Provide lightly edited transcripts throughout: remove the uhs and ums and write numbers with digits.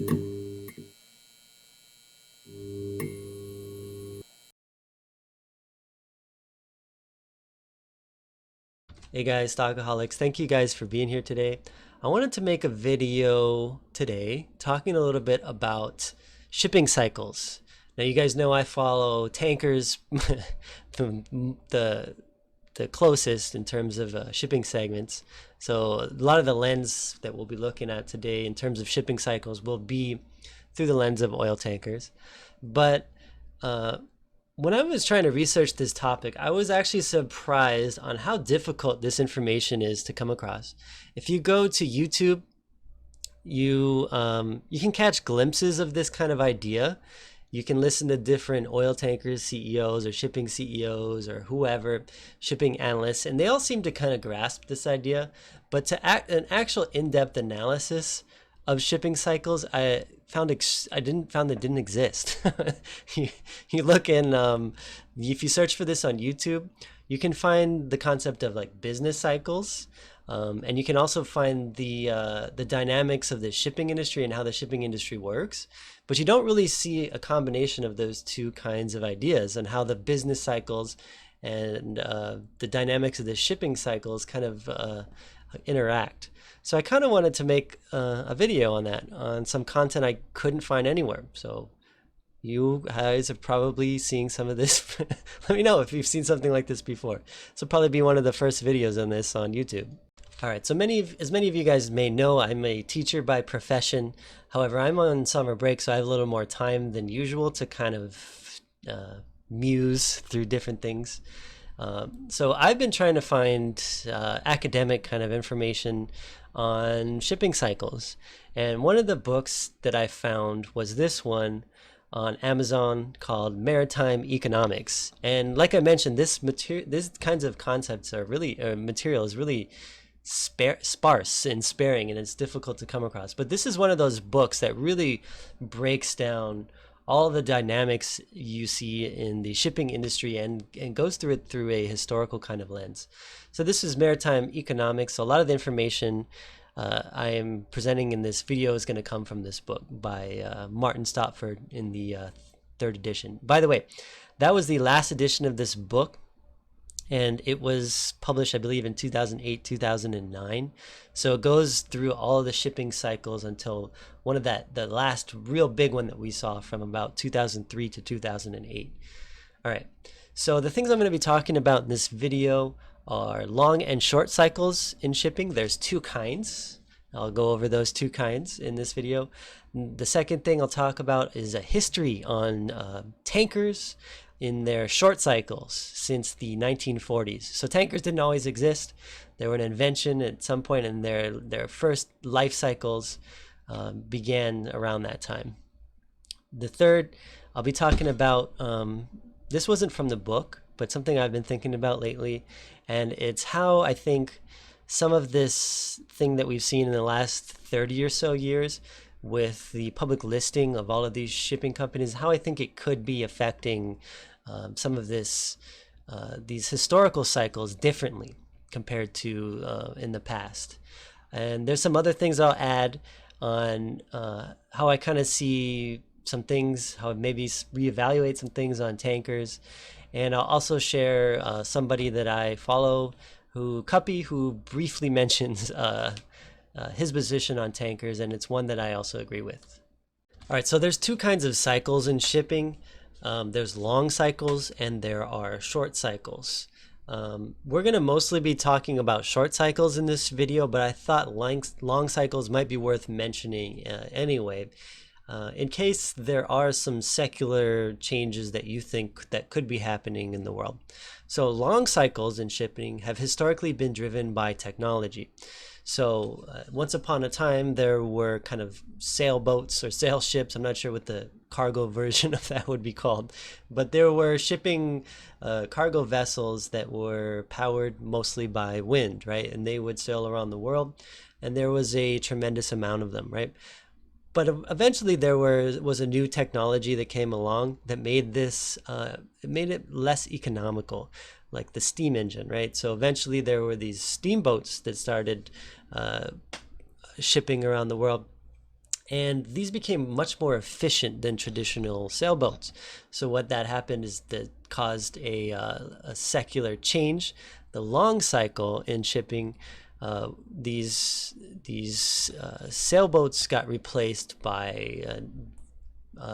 Hey guys, Stockaholics, thank you guys for being here today. I wanted to make a video today talking a little bit about shipping cycles. Now you guys know I follow tankers the closest in terms of shipping segments. So a lot of the lens that we'll be looking at today in terms of shipping cycles will be through the lens of oil tankers. But when I was trying to research this topic, I was actually surprised on how difficult this information is to come across. If you go to YouTube, you can catch glimpses of this kind of idea. You can listen to different oil tankers CEOs or shipping CEOs or whoever, shipping analysts, and they all seem to kind of grasp this idea. But to an actual in-depth analysis of shipping cycles, I found it didn't exist. You look in, if you search for this on YouTube, you can find the concept of like business cycles, and you can also find the dynamics of the shipping industry and how the shipping industry works. But you don't really see a combination of those two kinds of ideas and how the business cycles and the dynamics of the shipping cycles kind of interact. So I kind of wanted to make a video on that, on some content I couldn't find anywhere. So you guys are probably seeing some of this. Let me know if you've seen something like this before. This will probably be one of the first videos on this on YouTube. All right, so as many of you guys may know, I'm a teacher by profession. However, I'm on summer break, so I have a little more time than usual to kind of muse through different things. So I've been trying to find academic kind of information on shipping cycles. And one of the books that I found was this one on Amazon called Maritime Economics. And like I mentioned, this kinds of concepts are really, material is really sparse and sparing, and it's difficult to come across. But this is one of those books that really breaks down all the dynamics you see in the shipping industry and goes through it through a historical kind of lens. So this is Maritime Economics. So a lot of the information I am presenting in this video is going to come from this book by Martin Stopford in the 3rd edition. By the way, that was the last edition of this book, and it was published, I believe, in 2008, 2009. So it goes through all of the shipping cycles until the last real big one that we saw from about 2003 to 2008. All right, so the things I'm going to be talking about in this video are long and short cycles in shipping. There's two kinds. I'll go over those two kinds in this video. The second thing I'll talk about is a history on tankers in their short cycles since the 1940s. So tankers didn't always exist. They were an invention at some point, and their first life cycles began around that time. The third, I'll be talking about, this wasn't from the book, but something I've been thinking about lately, and it's how I think some of this thing that we've seen in the last 30 or so years with the public listing of all of these shipping companies, how I think it could be affecting some of these historical cycles differently compared to in the past. And there's some other things I'll add on how I kind of see some things, how I maybe reevaluate some things on tankers. And I'll also share somebody that I follow, Cuppy, who briefly mentions his position on tankers, and it's one that I also agree with. All right, so there's two kinds of cycles in shipping. There's long cycles and there are short cycles. We're going to mostly be talking about short cycles in this video, but I thought long cycles might be worth mentioning anyway, in case there are some secular changes that you think that could be happening in the world. So long cycles in shipping have historically been driven by technology. So once upon a time, there were kind of sailboats or sail ships. I'm not sure what the cargo version of that would be called, but there were shipping cargo vessels that were powered mostly by wind, right? And they would sail around the world, and there was a tremendous amount of them, right? But eventually there was a new technology that came along that made this, it made it less economical, like the steam engine, right? So eventually there were these steamboats that started shipping around the world. And these became much more efficient than traditional sailboats. So what that happened is that caused a secular change. The long cycle in shipping, these sailboats got replaced by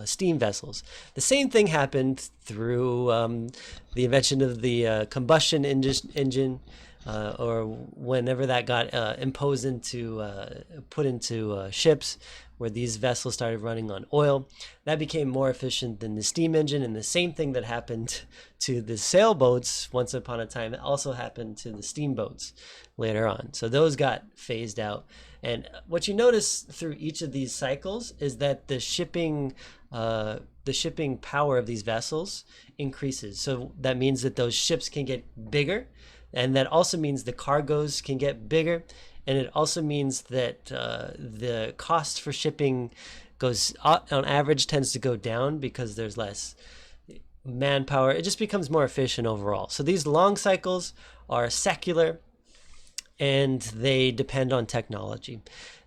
steam vessels. The same thing happened through the invention of the combustion engine, or whenever that got imposed into put into ships, where these vessels started running on oil. That became more efficient than the steam engine, and the same thing that happened to the sailboats once upon a time also happened to the steamboats later on. So those got phased out. And what you notice through each of these cycles is that the shipping power of these vessels increases. So that means that those ships can get bigger, and that also means the cargoes can get bigger. And it also means that the cost for shipping goes, on average, tends to go down because there's less manpower. It just becomes more efficient overall. So these long cycles are secular, and they depend on technology.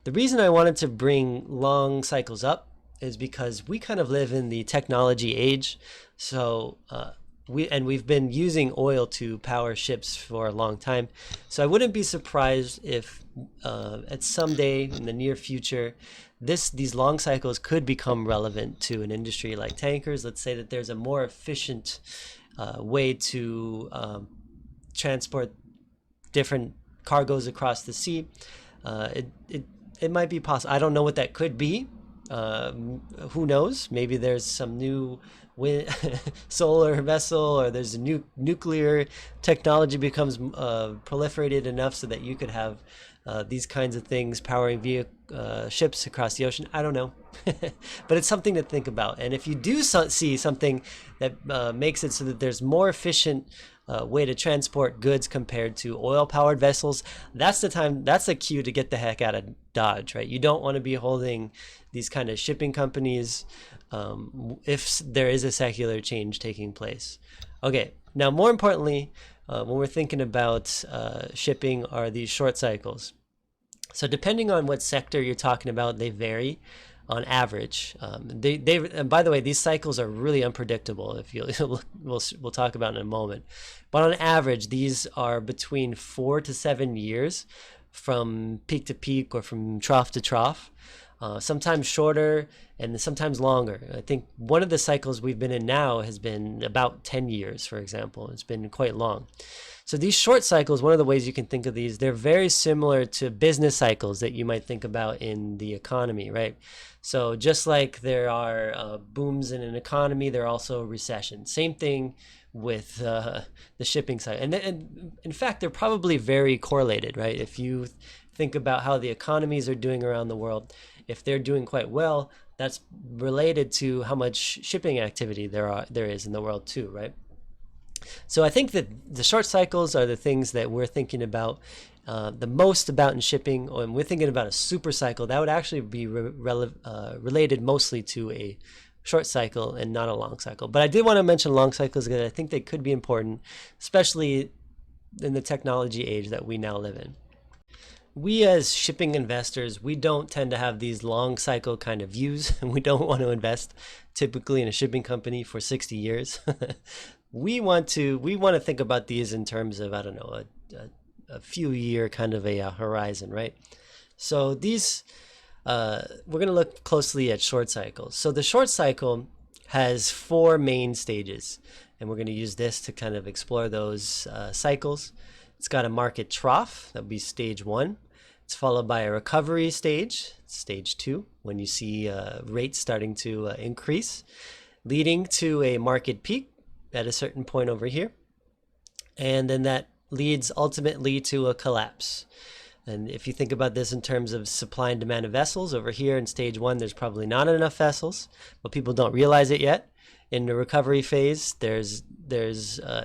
The reason I wanted to bring long cycles up is because we kind of live in the technology age. So we've been using oil to power ships for a long time. So I wouldn't be surprised if at some day in the near future, these long cycles could become relevant to an industry like tankers. Let's say that there's a more efficient way to transport different cargoes across the sea. It might be possible. I don't know what that could be. Who knows? Maybe there's some new solar vessel, or there's a new nuclear technology becomes proliferated enough so that you could have these kinds of things powering ships across the ocean. I don't know. But it's something to think about. And if you do see something that makes it so that there's more efficient way to transport goods compared to oil-powered vessels, that's the cue to get the heck out of Dodge, right? You don't want to be holding these kind of shipping companies if there is a secular change taking place. Okay, now more importantly, when we're thinking about shipping, are these short cycles. So depending on what sector you're talking about, they vary on average. And by the way, these cycles are really unpredictable. If we'll talk about in a moment. But on average, these are between 4 to 7 years from peak to peak or from trough to trough. Sometimes shorter and sometimes longer. I think one of the cycles we've been in now has been about 10 years, for example. It's been quite long. So these short cycles, one of the ways you can think of these, they're very similar to business cycles that you might think about in the economy, right? So just like there are booms in an economy, there are also recessions. Same thing with the shipping side. And in fact, they're probably very correlated, right? If you think about how the economies are doing around the world, if they're doing quite well, that's related to how much shipping activity there is in the world too, right? So I think that the short cycles are the things that we're thinking about the most about in shipping. When we're thinking about a super cycle, that would actually be related mostly to a short cycle and not a long cycle. But I did want to mention long cycles because I think they could be important, especially in the technology age that we now live in. We as shipping investors, we don't tend to have these long cycle kind of views, and we don't want to invest typically in a shipping company for 60 years. We want to think about these in terms of, I don't know, a few year kind of a horizon, right? So these, we're going to look closely at short cycles. So the short cycle has 4 main stages, and we're going to use this to kind of explore those cycles. It's got a market trough, that would be stage 1. It's followed by a recovery stage, stage 2, when you see rates starting to increase, leading to a market peak at a certain point over here. And then that leads ultimately to a collapse. And if you think about this in terms of supply and demand of vessels, over here in stage 1, there's probably not enough vessels, but people don't realize it yet. In the recovery phase, there's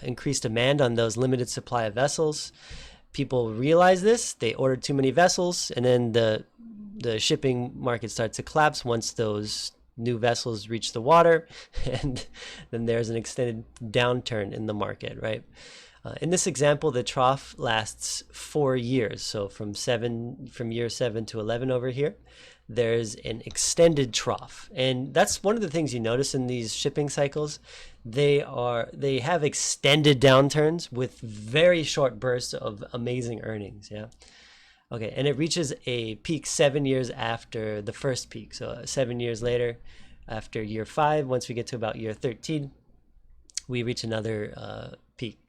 increased demand on those limited supply of vessels. People realize this, they ordered too many vessels, and then the shipping market starts to collapse once those new vessels reach the water, and then there's an extended downturn in the market, right? In this example, the trough lasts 4 years, so from year 7 to 11 over here. there's an extended trough. And that's one of the things you notice in these shipping cycles. They have extended downturns with very short bursts of amazing earnings. Yeah. Okay, and it reaches a peak 7 years after the first peak. So 7 years later, after year 5, once we get to about year 13, we reach another peak.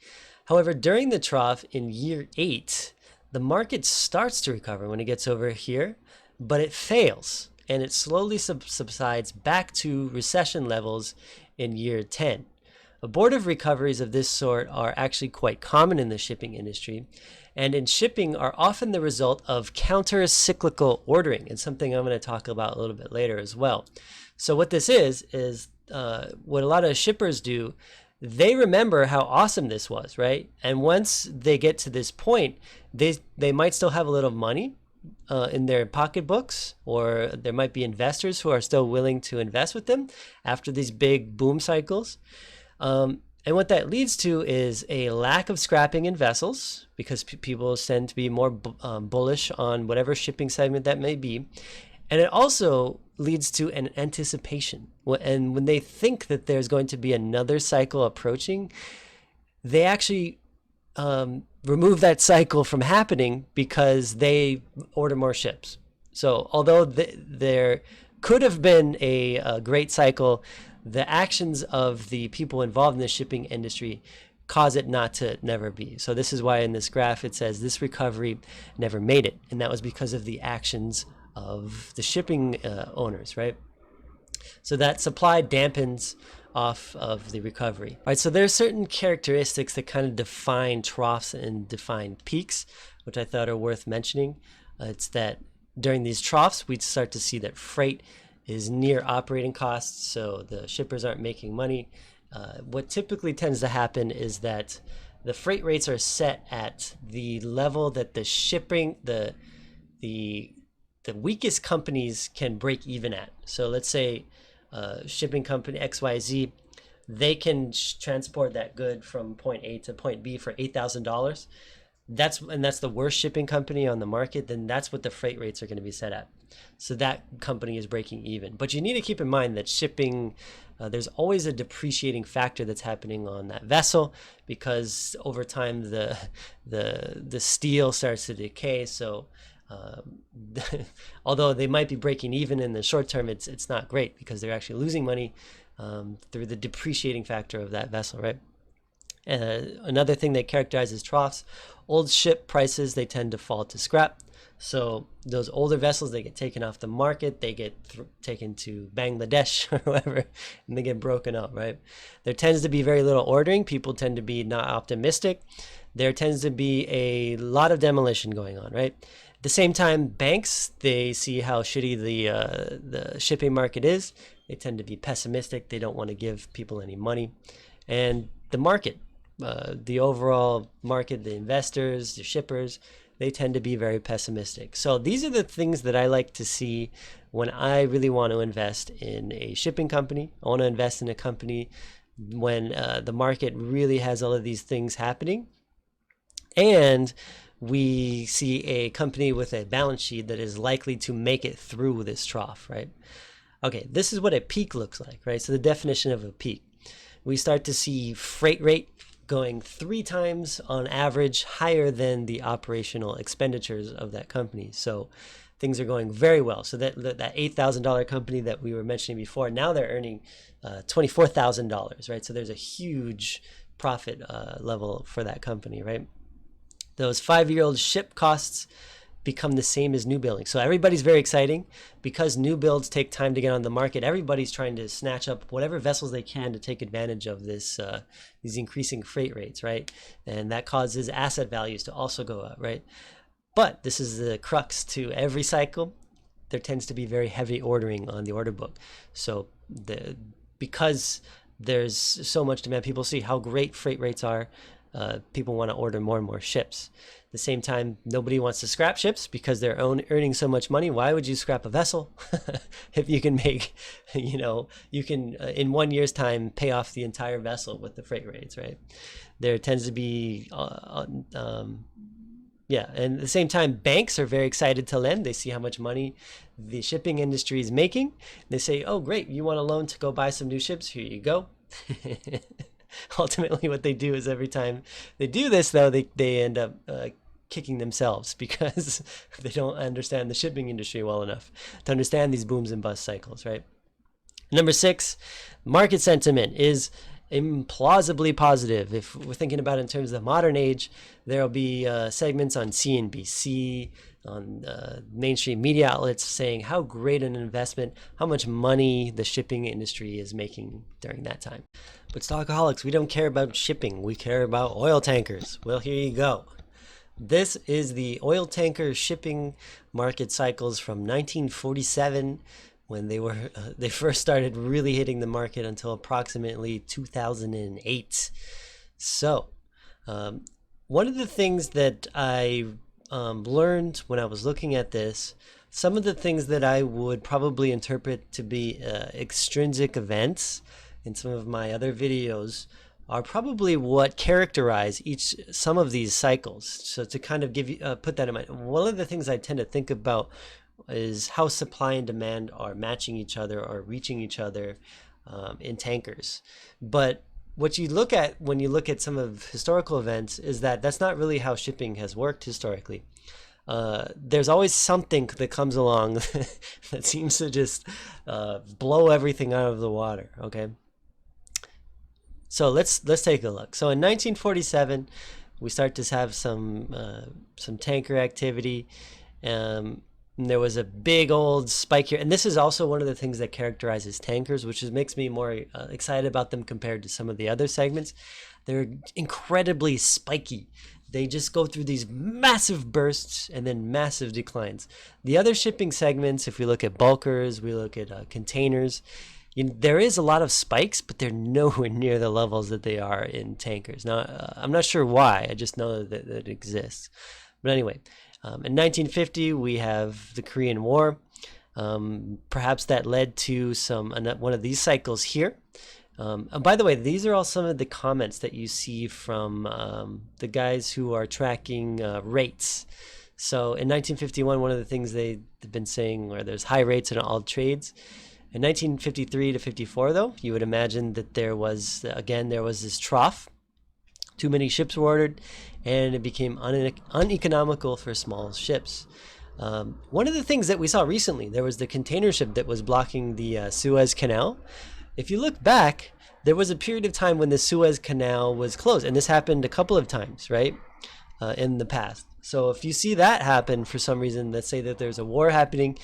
However, during the trough in year 8, the market starts to recover when it gets over here, but it fails, and it slowly subsides back to recession levels in year 10. Abortive recoveries of this sort are actually quite common in the shipping industry, and in shipping are often the result of counter-cyclical ordering, and something I'm going to talk about a little bit later as well. So what this is what a lot of shippers do. They remember how awesome this was, right? And once they get to this point, they might still have a little money in their pocketbooks, or there might be investors who are still willing to invest with them after these big boom cycles. And what that leads to is a lack of scrapping in vessels, because people tend to be more bullish on whatever shipping segment that may be. And it also leads to an anticipation. And when they think that there's going to be another cycle approaching, they actually remove that cycle from happening because they order more ships. So although there could have been a great cycle, the actions of the people involved in the shipping industry cause it not to never be. So this is why in this graph it says this recovery never made it. And that was because of the actions of the shipping owners, right? So that supply dampens off of the recovery. All right, so there are certain characteristics that kind of define troughs and define peaks, which I thought are worth mentioning. It's that during these troughs, we start to see that freight is near operating costs, so the shippers aren't making money. What typically tends to happen is that the freight rates are set at the level that the weakest companies can break even at. So let's say shipping company XYZ, they can transport that good from point A to point B for $8,000. That's the worst shipping company on the market. Then that's what the freight rates are going to be set at. So that company is breaking even. But you need to keep in mind that shipping, there's always a depreciating factor that's happening on that vessel, because over time the steel starts to decay. So although they might be breaking even in the short term, it's not great because they're actually losing money through the depreciating factor of that vessel, right? Another thing that characterizes troughs, old ship prices, they tend to fall to scrap. So those older vessels, they get taken off the market, they get taken to Bangladesh or whoever, and they get broken up, right? There tends to be very little ordering. People tend to be not optimistic. There tends to be a lot of demolition going on, right? At the same time, banks, they see how shitty the shipping market is. They tend to be pessimistic. They don't want to give people any money. And the market, the overall market, the investors, the shippers, they tend to be very pessimistic. So these are the things that I like to see when I really want to invest in a shipping company. I want to invest in a company when the market really has all of these things happening, and we see a company with a balance sheet that is likely to make it through this trough, right? Okay, this is what a peak looks like, right? So the definition of a peak. We start to see freight rate going 3 times on average higher than the operational expenditures of that company. So things are going very well. So that $8,000 company that we were mentioning before, now they're earning $24,000, right? So there's a huge profit level for that company, right? Those 5-year-old ship costs become the same as new building. So everybody's very exciting because new builds take time to get on the market. Everybody's trying to snatch up whatever vessels they can to take advantage of this these increasing freight rates, right? And that causes asset values to also go up, right? But this is the crux to every cycle. There tends to be very heavy ordering on the order book. So because there's so much demand, people see how great freight rates are. People want to order more and more ships. At the same time, nobody wants to scrap ships because they're earning so much money. Why would you scrap a vessel if you can make, you can in 1 year's time pay off the entire vessel with the freight rates, right? There tends to be Yeah, and at the same time, banks are very excited to lend. They see how much money the shipping industry is making. They say, "Oh, great! You want a loan to go buy some new ships? Here you go." Ultimately, what they do is every time they do this, though, they end up kicking themselves because they don't understand the shipping industry well enough to understand these booms and bust cycles, right? Number 6, market sentiment is implausibly positive. If we're thinking about it in terms of the modern age, there'll be segments on CNBC, on mainstream media outlets saying how great an investment, how much money the shipping industry is making during that time. But stockaholics, we don't care about shipping. We care about oil tankers. Well, here you go. This is the oil tanker shipping market cycles from 1947 when they first started really hitting the market until approximately 2008. So, one of the things that I learned when I was looking at this, some of the things that I would probably interpret to be extrinsic events in some of my other videos are probably what characterize some of these cycles. So to kind of give you put that in mind, one of the things I tend to think about is how supply and demand are matching each other or reaching each other in tankers. But what you look at when you look at some of historical events is that that's not really how shipping has worked historically. There's always something that comes along that seems to just blow everything out of the water. Okay, so let's take a look. So in 1947, we start to have some tanker activity. And there was a big old spike here, and this is also one of the things that characterizes tankers, which makes me more excited about them compared to some of the other segments. They're incredibly spiky. They just go through these massive bursts and then massive declines. The other shipping segments, if we look at bulkers, we look at containers, there is a lot of spikes, but they're nowhere near the levels that they are in tankers. Now, I'm not sure why. I just know that it exists. But anyway, in 1950, we have the Korean War. Perhaps that led to one of these cycles here. And by the way, these are all some of the comments that you see from the guys who are tracking rates. So in 1951, one of the things they've been saying where there's high rates in all trades. In 1953 to 54, though, you would imagine that there was this trough. Too many ships were ordered, and it became uneconomical for small ships. One of the things that we saw recently, there was the container ship that was blocking the Suez Canal. If you look back, there was a period of time when the Suez Canal was closed, and this happened a couple of times, right, in the past. So if you see that happen for some reason, let's say that there's a war happening,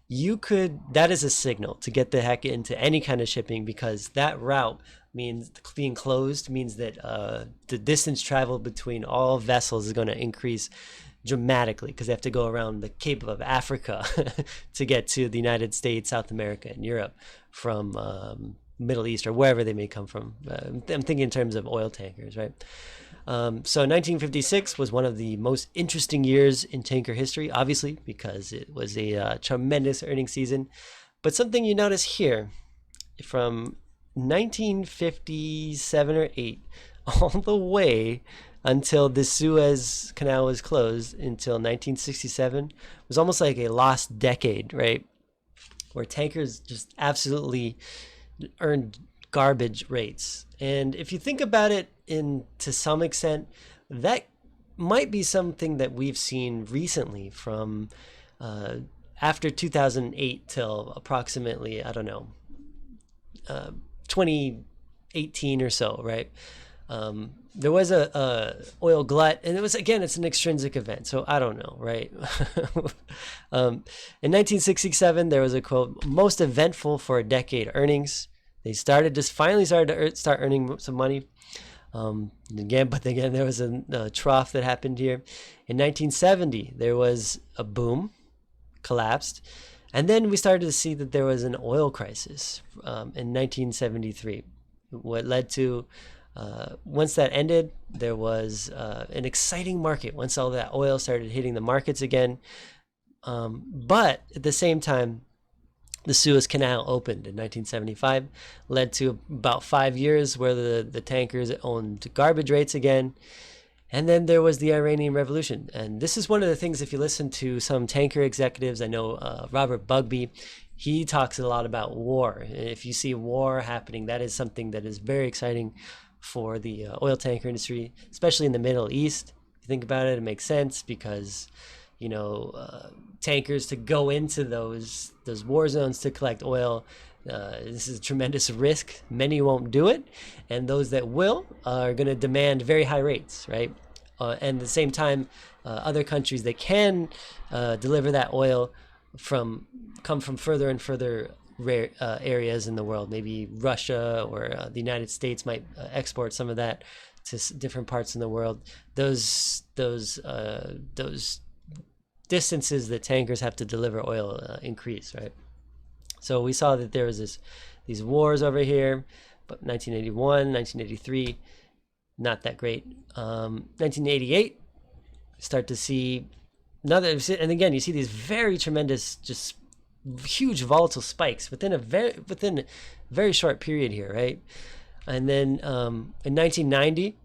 that is a signal to get the heck into any kind of shipping, because that route means being closed means that the distance traveled between all vessels is going to increase dramatically, because they have to go around the Cape of Africa to get to the United States, South America, and Europe from Middle East or wherever they may come from. I'm thinking in terms of oil tankers, right? So 1956 was one of the most interesting years in tanker history, obviously, because it was a tremendous earnings season. But something you notice here, from 1957 or 8 all the way until the Suez Canal was closed until 1967 was almost like a lost decade, right? Where tankers just absolutely earned garbage rates. And if you think about it to some extent, that might be something that we've seen recently from after 2008 till approximately, 2018 or so, right? There was a oil glut, and it's an extrinsic event, so I don't know, right? In 1967, there was a quote, "most eventful for a decade earnings." They finally started to start earning some money. Again, there was a trough that happened here. In 1970, there was a boom, collapsed. And then we started to see that there was an oil crisis in 1973. What led to, once that ended, there was an exciting market once all that oil started hitting the markets again. But at the same time, the Suez Canal opened in 1975, led to about 5 years where the tankers owned garbage rates again. And then there was the Iranian Revolution. And this is one of the things, if you listen to some tanker executives, I know Robert Bugbee, he talks a lot about war. If you see war happening, that is something that is very exciting for the oil tanker industry, especially in the Middle East. If you think about it, it makes sense because, you know, tankers to go into those war zones to collect oil, this is a tremendous risk. Many won't do it, and those that will are going to demand very high rates, right? And at the same time, other countries that can deliver that oil come from further and further areas in the world. Maybe Russia or the United States might export some of that to different parts in the world. Those distances that tankers have to deliver oil increase, right? So we saw that there was these wars over here, but 1981, 1983, not that great. 1988, start to see another, and again, you see these very tremendous, just huge volatile spikes within a very short period here, right? And then in 1990,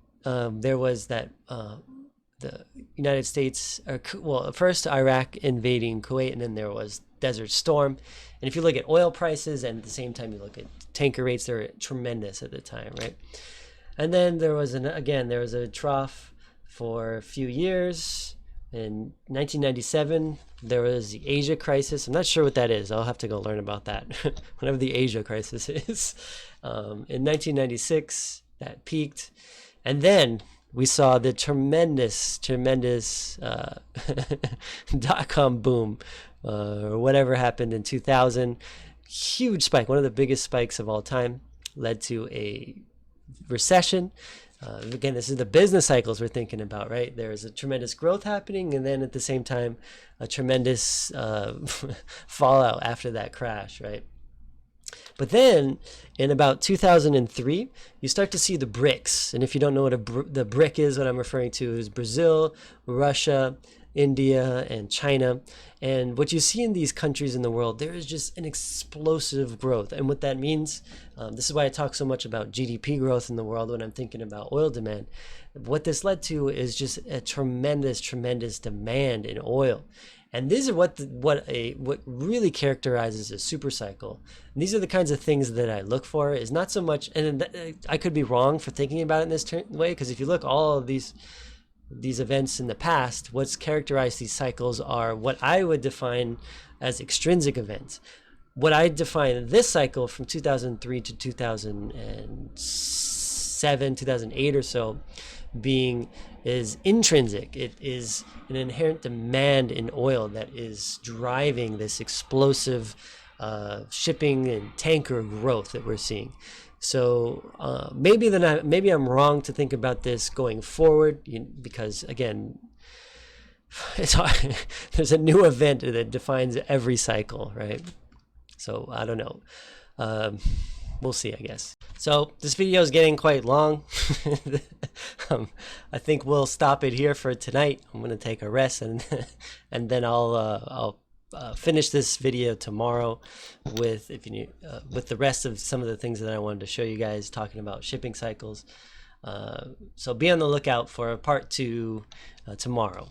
there was that the United States, well, first Iraq invading Kuwait, and then there was Desert Storm. And if you look at oil prices and at the same time you look at tanker rates, they're tremendous at the time, right? And then there was a trough for a few years. In 1997, there was the Asia crisis. I'm not sure what that is. I'll have to go learn about that, whatever the Asia crisis is. In 1996, that peaked. And then we saw the tremendous dot-com boom, or whatever happened in 2000. Huge spike, one of the biggest spikes of all time, led to a recession. Again, this is the business cycles we're thinking about, right? There's a tremendous growth happening, and then at the same time, a tremendous fallout after that crash, right? But then, in about 2003, you start to see the BRICS. And if you don't know what the BRIC is, what I'm referring to is Brazil, Russia, India, and China. And what you see in these countries in the world, there is just an explosive growth. And what that means, this is why I talk so much about GDP growth in the world when I'm thinking about oil demand. What this led to is just a tremendous demand in oil. And these are what really characterizes a super cycle. And these are the kinds of things that I look for. Is not so much, and I could be wrong for thinking about it in this way, because if you look all of these events in the past, what's characterized these cycles are what I would define as extrinsic events. What I define this cycle from 2003 to 2007, 2008 or so being is intrinsic. It is an inherent demand in oil that is driving this explosive shipping and tanker growth that we're seeing. So maybe I'm wrong to think about this going forward, because again, it's hard. There's a new event that defines every cycle, right? So I don't know. We'll see, I guess. So this video is getting quite long. I think we'll stop it here for tonight. I'm gonna take a rest, and then I'll finish this video tomorrow with the rest of some of the things that I wanted to show you guys, talking about shipping cycles. So be on the lookout for part 2 tomorrow.